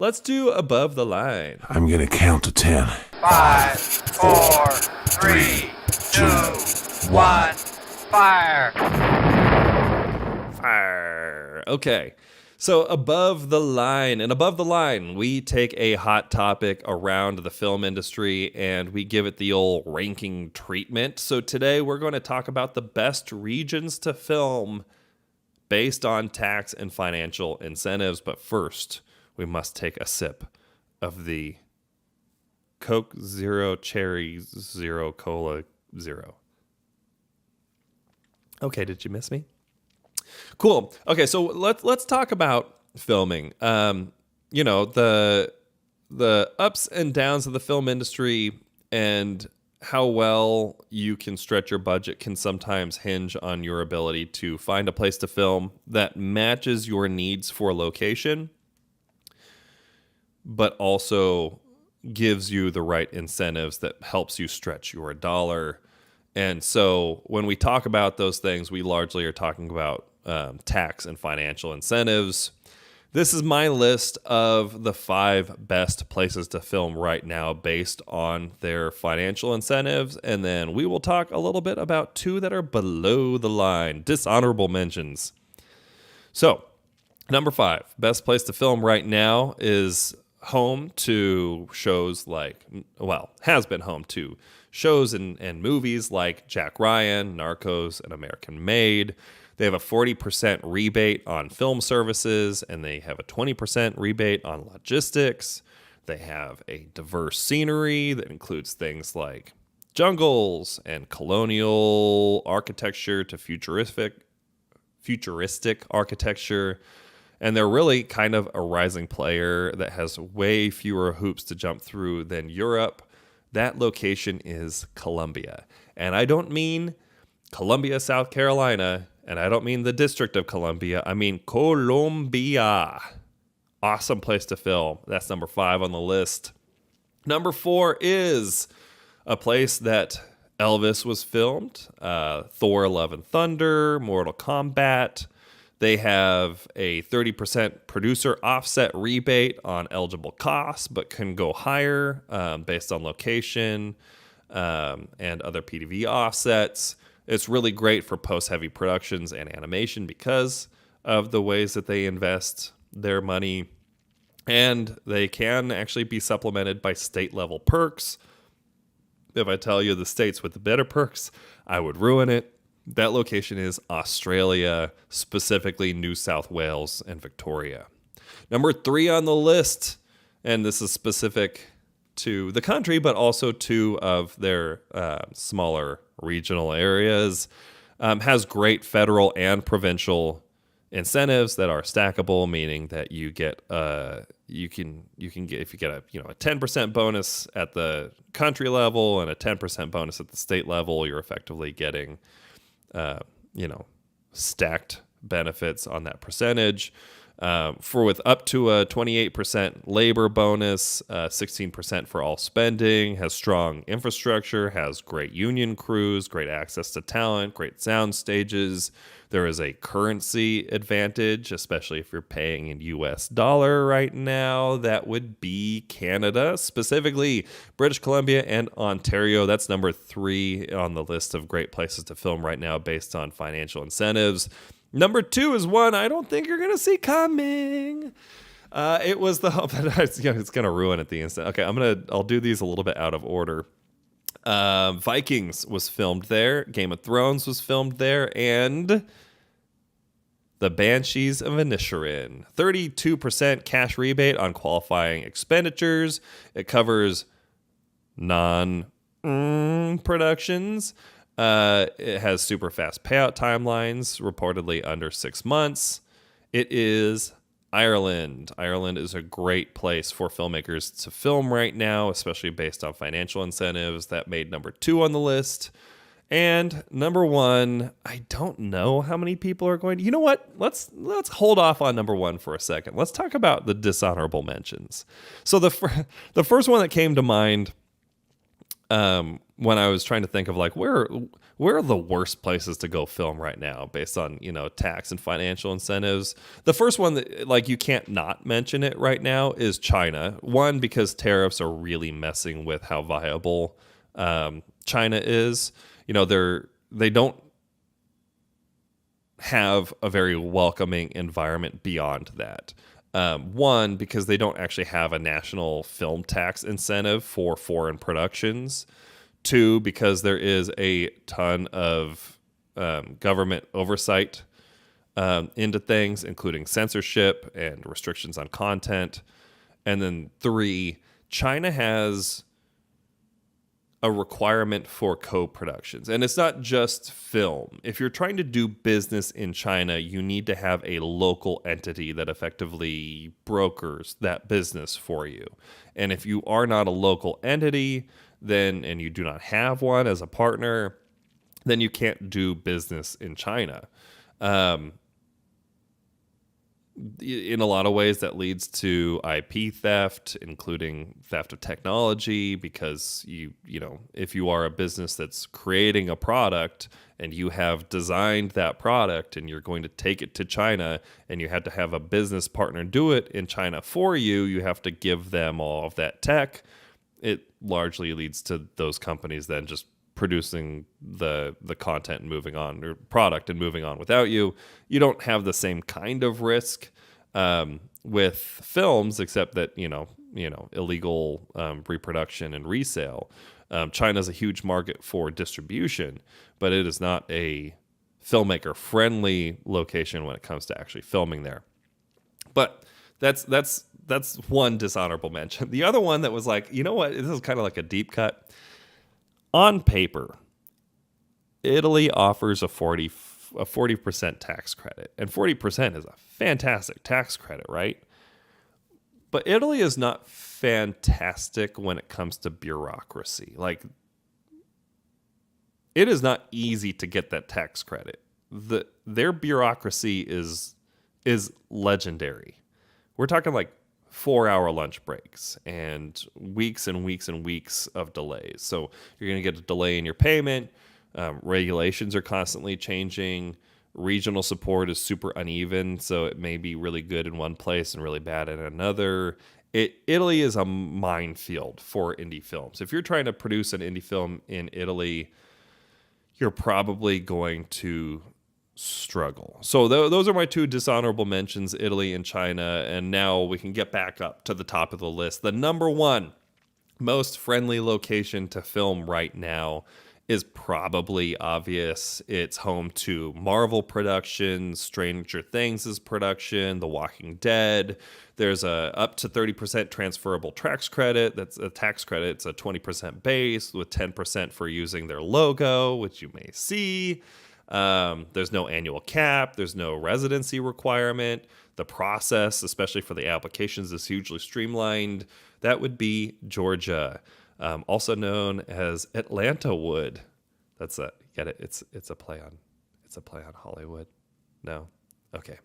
Let's do above the line. I'm gonna count to 10. 5, 4, 3, 2, 1, fire! Fire. Okay. So above the line, and above the line, we take a hot topic around the film industry and we give it the old ranking treatment. So today we're going to talk about the best regions to film based on tax and financial incentives. But first, we must take a sip of the Coke Zero Cherry Zero Cola Zero. Okay, did you miss me? Cool. Okay, so let's talk about filming. The ups and downs of the film industry and how well you can stretch your budget can sometimes hinge on your ability to find a place to film that matches your needs for location, but also gives you the right incentives that helps you stretch your dollar. And so when we talk about those things, we largely are talking about tax and financial incentives. This is my list of the 5 best places to film right now based on their financial incentives. And then we will talk a little bit about 2 that are below the line, dishonorable mentions. So, number 5, best place to film right now is home to shows like, has been home to shows and movies like Jack Ryan, Narcos, and American Made. They have a 40% rebate on film services, and they have a 20% rebate on logistics. They have a diverse scenery that includes things like jungles and colonial architecture to futuristic architecture. And they're really kind of a rising player that has way fewer hoops to jump through than Europe. That location is Colombia. And I don't mean Columbia, South Carolina, and I don't mean the District of Columbia. I mean Colombia. Awesome place to film. That's number 5 on the list. Number 4 is a place that Elvis was filmed. Thor: Love and Thunder, Mortal Kombat. They have a 30% producer offset rebate on eligible costs, but can go higher based on location and other PDV offsets. It's really great for post-heavy productions and animation because of the ways that they invest their money. And they can actually be supplemented by state-level perks. If I tell you the states with the better perks, I would ruin it. That location is Australia, specifically New South Wales and Victoria. Number 3 on the list, and this is specific to the country, but also 2 of their smaller regional areas, has great federal and provincial incentives that are stackable, meaning that you get you can get, if you get a 10% bonus at the country level and a 10% bonus at the state level, you're effectively getting stacked benefits on that percentage. With up to a 28% labor bonus, 16% for all spending, has strong infrastructure, has great union crews, great access to talent, great sound stages. There is a currency advantage, especially if you're paying in US dollar right now. That would be Canada, specifically British Columbia and Ontario. That's number 3 on the list of great places to film right now based on financial incentives. Number 2 is one I don't think you're going to see coming. It was it's going to ruin it the instant. Okay, I'll do these a little bit out of order. Vikings was filmed there. Game of Thrones was filmed there. And The Banshees of Inisherin. 32% cash rebate on qualifying expenditures. It covers non-productions. It has super fast payout timelines, reportedly under 6 months. It is Ireland. Ireland is a great place for filmmakers to film right now, especially based on financial incentives. That made number 2 on the list. And number 1, I don't know how many people are going to... You know what? Let's hold off on number 1 for a second. Let's talk about the dishonorable mentions. So the first one that came to mind when I was trying to think of like where are the worst places to go film right now based on tax and financial incentives. The first one that like you can't not mention it right now is China. One, because tariffs are really messing with how viable China is. They don't have a very welcoming environment beyond that. One, because they don't actually have a national film tax incentive for foreign productions. Two, because there is a ton of government oversight into things, including censorship and restrictions on content. And then three, China has a requirement for co-productions. And it's not just film. If you're trying to do business in China, you need to have a local entity that effectively brokers that business for you. And if you are not a local entity, and you do not have one as a partner, then you can't do business in China. In a lot of ways, that leads to IP theft, including theft of technology, because if you are a business that's creating a product and you have designed that product and you're going to take it to China and you had to have a business partner do it in China for you, you have to give them all of that tech. It largely leads to those companies then just producing the content and moving on, or product and moving on without you. You don't have the same kind of risk with films, except that illegal reproduction and resale. China's a huge market for distribution, but it is not a filmmaker friendly location when it comes to actually filming there. But that's one dishonorable mention. The other one that was like, you know what, this is kind of like a deep cut. On paper, Italy offers a 40% tax credit, and 40% is a fantastic tax credit, right? But Italy is not fantastic when it comes to bureaucracy. Like, it is not easy to get that tax credit. Their bureaucracy is legendary. We're talking like 4-hour lunch breaks and weeks and weeks and weeks of delays. So you're going to get a delay in your payment. Regulations are constantly changing. Regional support is super uneven, so it may be really good in one place and really bad in another. Italy is a minefield for indie films. If you're trying to produce an indie film in Italy, you're probably going to struggle. So those are my two dishonorable mentions, Italy and China. And now we can get back up to the top of the list. The number one most friendly location to film right now is probably obvious. It's home to Marvel productions, Stranger Things' production, The Walking Dead. There's a up to 30% transferable tax credit. That's a tax credit. It's a 20% base with 10% for using their logo, which you may see. There's no annual cap. There's no residency requirement. The process, especially for the applications, is hugely streamlined. That would be Georgia, also known as Atlanta Wood. That's get it. It's a play on Hollywood. No, okay.